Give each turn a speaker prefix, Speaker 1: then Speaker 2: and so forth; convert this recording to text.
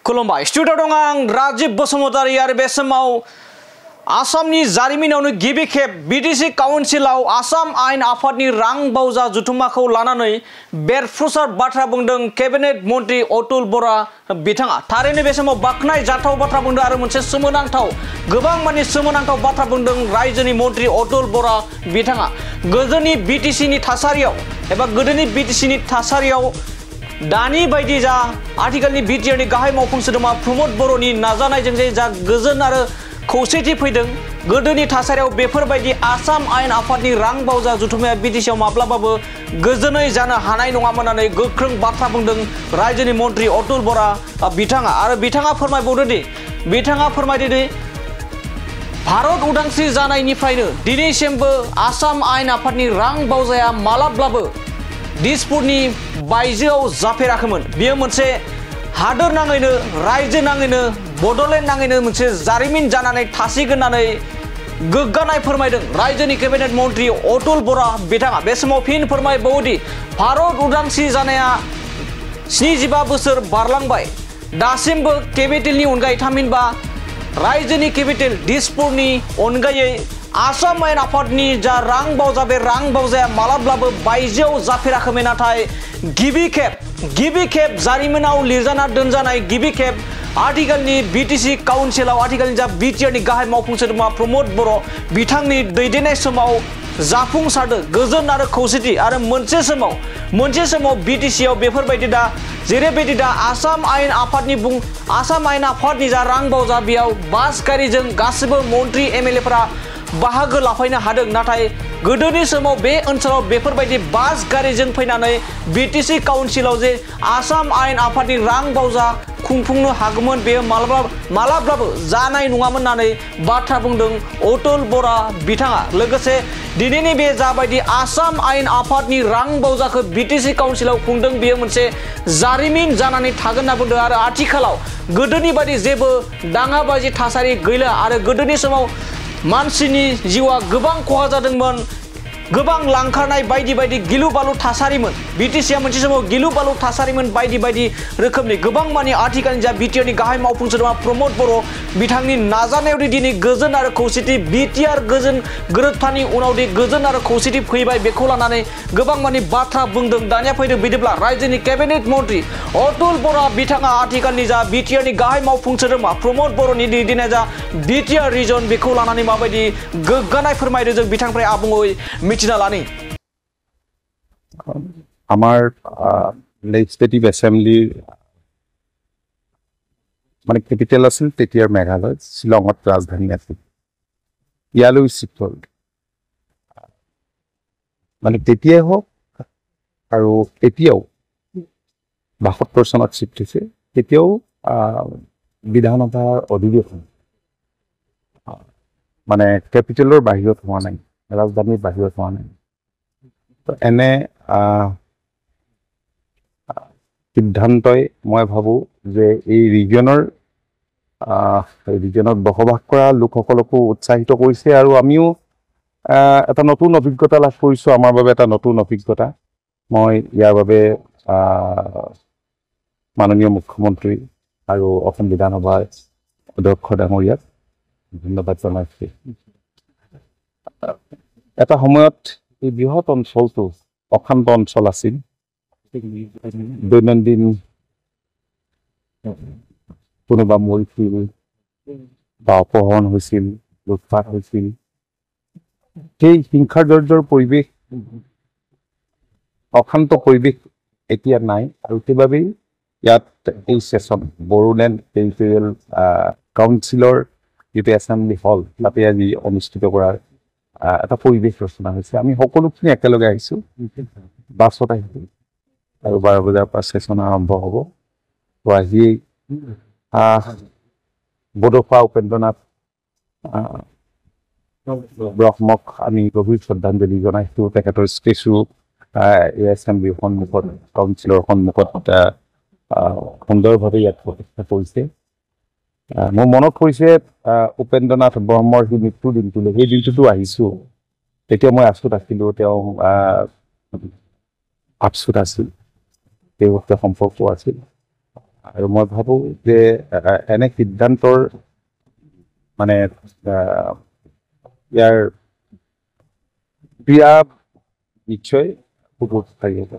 Speaker 1: खुलुमबाय स्टुडिअ दं आं राजीब बसुमतारी आरो बे समाव आसामनि जारिमिनावनो गिबि खेब बिटिसि काउन्सिलाव आसाम आयेन आफादनि रां बावजा जुथुमाखौ लानानै बेरफ्रुसार बाथ्रा बुंदों केबिनेट मन्त्रि अतुल बरा बिथाङा थारैनो बे समाव बाख्नाय जाथाव बाथ्रा बुंदों आरो मोनसे सोमोनांथाव गोबां माने सोमोनांथाव बाथ्रा बुंदों रायजोनि मन्त्रि अतुल बरा बिथाङा गोदोनि बिटिसिनि थासारियाव एबा गोदोनि बिटिसिनि थासारियाव दानि बायदि जा आथिखालनि बिटिआरनि गाहाय मावफुं सोद्रोमा प्रमद बर'नि नाजानायजों जा गोजोन आरो खौसेथि फैदों गोदोनि थासारियाव बेफोरबायदि आसाम आयेन आफादनि रां बावजा जुथुमाया बिटिसिआव माब्लाबाबो गोजोनै जानो हानाय नङामोन होननानै गोख्रों बाथ्रा बुंदों रायजोनि मन्त्रि अतुल बरा बिथाङा आरो बिथाङा फोरमायबावदोंदि भारत उदांस्रि जानायनिफ्रायनो दिनैसिमबो आसाम आयेन आफादनि रां बावजाया मालाब्लाबो दिसपुरनि बायजोआव जाफेराखैमोन बेयो मोनसे हादोर नाङैनो रायजो नाङैनो बड'लेण्ड नाङैनो मोनसे जारिमिन जानानै थासिगोन होननानै गोग्गानाय फोरमायदों रायजोनि केबिनेट मन्त्रि अतुल बरा बिथाङा बे समाव फिन फोरमायबावोदि भारत उदांस्रि जानाया 75 बोसोर बारलांबाय दासिमबो केपिटेलनि अनगायै थामहिनबा रायजोनि केपिटेल दिसपुरनि अनगायै आसाम आयेन आफादनि जा रां बावजा बे रां बावजाया मालाब्लाबो बायजोआव जाफेराखैमोन नाथाय गिबि खेब जारिमिनाव लिरजाना दोनजानाय गिबि खेब आथिखालनि बिटिसि काउन्सिलाव आथिखालनि जा बिटिआरनि गाहाय मावफुं सोद्रोमा प्रमद बर' बिथांनि दैदेननाय समाव जाफुंसारदों गोजोन आरो खौसेथि आरो मोनसे समाव बिटिसिआव बेफोरबायदि दा जेरैबायदि दा आसाम आयेन आफादनि जा रां बावजा बेयाव बास गारिजों गासिबो मन्त्रि एमएलएफोरा बाहागो लाफैनो हादों नाथाय गोदोनि समाव बे ओनसोलाव बेफोरबायदि बास गारिजों फैनानै बिटिसि काउन्सिलाव जे आसाम आयेन आफादनि रां बावजा खुंफुंनो हागौमोन बेयो मालाब्लाबो जानाय नङामोन होननानै बाथ्रा बुंदों अतुल बरा बिथाङा लोगोसे दिनैनि बे जाबायदि आसाम आयेन आफादनि रां बावजाखौ बिटिसि काउन्सिलाव खुंदों बेयो मोनसे जारिमिन जानानै थागोन होनना बुंदों आरो आथिखालाव गोदोनि बायदि जेबो दाङाबाजि थासारि गैला आरो गोदोनि समाव मानसिनि जिउआ गोबां खहा जादोंमोन गोबां लांखारनाय बायदि गिलु बालु थासारिमोन बिटिसिआ मोनसे समाव गिलु बालु थासारिमोन बायदि रोखोमनि गोबां मानि आथिखालनि जा बिटिआरनि गाहाय मावफुं सोद्रोमा प्रमद बर' बिथांनि नाजानायाव दिनै गोजोन आरो खौसेथि बिटिआर गोजोन गोरोबथानि उनाव गोजोन आरो खौसेथि फैबाय बेखौ लानानै गोबां मानि बाथ्रा बुंदों दानिया फैदों बिदिब्ला रायजोनि केबिनेट मन्त्रि अतुल बरा बिथाङा आथिखालनि जा बिटिआरनि गाहाय मावफुं सोद्रोमा प्रमद बर'नि दैदेननाय जा बिटिआर रिजन बेखौ लानानै माबायदि गोग्गानाय फोरमायदों जों बिथांनिफ्राय आबुङै
Speaker 2: আমাৰ লেজিসলেটিভ এছেম্বলিৰ মানে কেপিটেল আছিল তেতিয়াৰ মেঘালয় শ্বিলঙত ৰাজধানী আছিল ইয়ালৈ শিফ্ট হ'ল মানে তেতিয়াই হওক আৰু এতিয়াও 72 চনত শিফ্ট হৈছে তেতিয়াও বিধানসভাৰ অধিৱেশন মানে কেপিটেলৰ বাহিৰত হোৱা নাই ৰাজধানীৰ বাহিৰত হোৱা নাই তো এনে সিদ্ধান্তই মই ভাবোঁ যে এই ৰিজনত বসবাস কৰা লোকসকলকো উৎসাহিত কৰিছে আৰু আমিও এটা নতুন অভিজ্ঞতা লাভ কৰিছোঁ আমাৰ বাবে এটা নতুন অভিজ্ঞতা মই ইয়াৰ বাবে মাননীয় মুখ্যমন্ত্ৰী আৰু অসম বিধানসভাৰ অধ্যক্ষ ডাঙৰীয়াক ধন্যবাদ জনাইছোঁ এটা সময়ত এই বৃহৎ অঞ্চলটো অশান্ত অঞ্চল আছিল দৈনন্দিন কোনোবা মৰিছিল বা অপহৰণ হৈছিল লুটপাট হৈছিল সেই হিংসাৰ জৰ্জৰ পৰিৱেশ অশান্ত পৰিৱেশ এতিয়া নাই আৰু সেইবাবেই ইয়াত এই সেশ্যন বড়োলেণ্ড টেৰিটৰিয়েল কাউন্সিলৰ যিটো এছেম্বলি হল তাতে আজি অনুষ্ঠিত কৰাৰ এটা পৰিৱেশ ৰচনা হৈছে আমি সকলোখিনি একেলগে আহিছোঁ বাছত আহিছোঁ আৰু 12 বজাৰ পৰা সেশ্যন আৰম্ভ হ'ব তো আজি বডোফা উপেন্দ্ৰনাথ ব্ৰহ্মক আমি গভীৰ শ্ৰদ্ধাঞ্জলি জনাইছোঁ তেখেতৰ ষ্টেচু এছেম্বলিৰ সন্মুখত কাউন্সিলৰ সন্মুখত সুন্দৰভাৱে ইয়াত প্ৰতিষ্ঠা কৰিছে মোৰ মনত পৰিছে উপেন্দ্ৰনাথ ব্ৰহ্মৰ সেই মৃত্যুৰ দিনটোলৈ সেই দিনটোতো আহিছোঁ তেতিয়া মই আছুত আছিলোঁ তেওঁ আপছুত আছিল সেই সম্পৰ্ক আছিল আৰু মই ভাবোঁ যে এনে সিদ্ধান্তৰ মানে ইয়াৰ ক্ৰিয়া নিশ্চয় সুযোগ থাকিব।